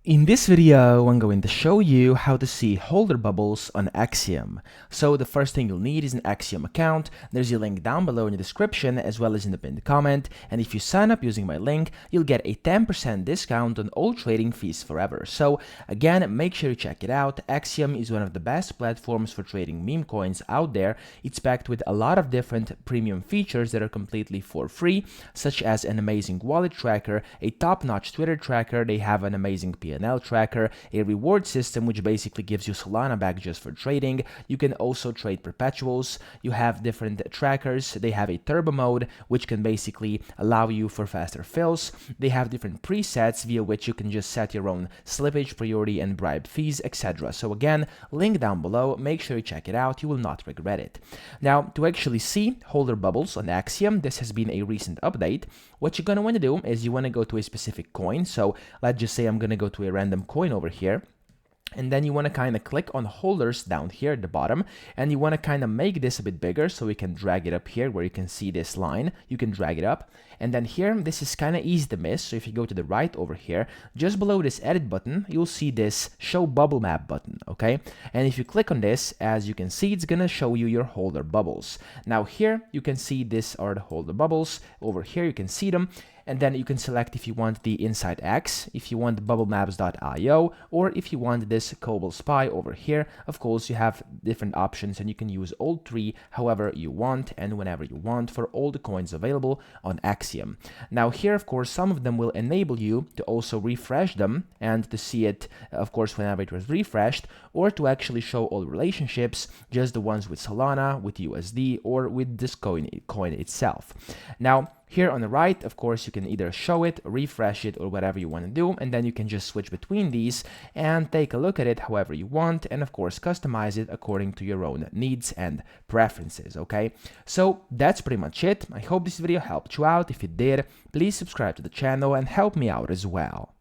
In this video, I'm going to show you how to see holder bubbles on Axiom. So the first thing you'll need is an Axiom account. There's a link down below in the description as well as in the pinned comment. And if you sign up using my link, you'll get a 10% discount on all trading fees forever. So again, make sure you check it out. Axiom is one of the best platforms for trading meme coins out there. It's packed with a lot of different premium features that are completely for free, such as an amazing wallet tracker, a top-notch Twitter tracker. They have an amazing P&L tracker, a reward system which basically gives you Solana back just for trading. You can also trade perpetuals. You have different trackers. They have a turbo mode which can basically allow you for faster fills. They have different presets via which you can just set your own slippage, priority, and bribe fees, etc. So again, link down below. Make sure you check it out. You will not regret it. Now, to actually see holder bubbles on Axiom, this has been a recent update. What you're going to want to do is you want to go to a specific coin. So let's just say I'm going to go to a random coin over here. And then you want to kind of click on holders down here at the bottom, and you want to kind of make this a bit bigger so we can drag it up here where you can see this line. You can drag it up, and then here, this is kind of easy to miss. So if you go to the right over here, just below this edit button, you'll see this show bubble map button, okay? And if you click on this, as you can see, it's going to show you your holder bubbles. Now here, you can see these are the holder bubbles. Over here, you can see them. And then you can select if you want the InsightX, if you want bubblemaps.io, or if you want this CabalSpy over here. Of course, you have different options and you can use all three however you want and whenever you want for all the coins available on Axiom. Now here, of course, some of them will enable you to also refresh them and to see it, of course, whenever it was refreshed, or to actually show all relationships, just the ones with Solana, with USD, or with this coin itself. Now, here on the right, of course, you can either show it, refresh it, or whatever you want to do, and then you can just switch between these and take a look at it however you want, and of course, customize it according to your own needs and preferences, okay? So that's pretty much it. I hope this video helped you out. If it did, please subscribe to the channel and help me out as well.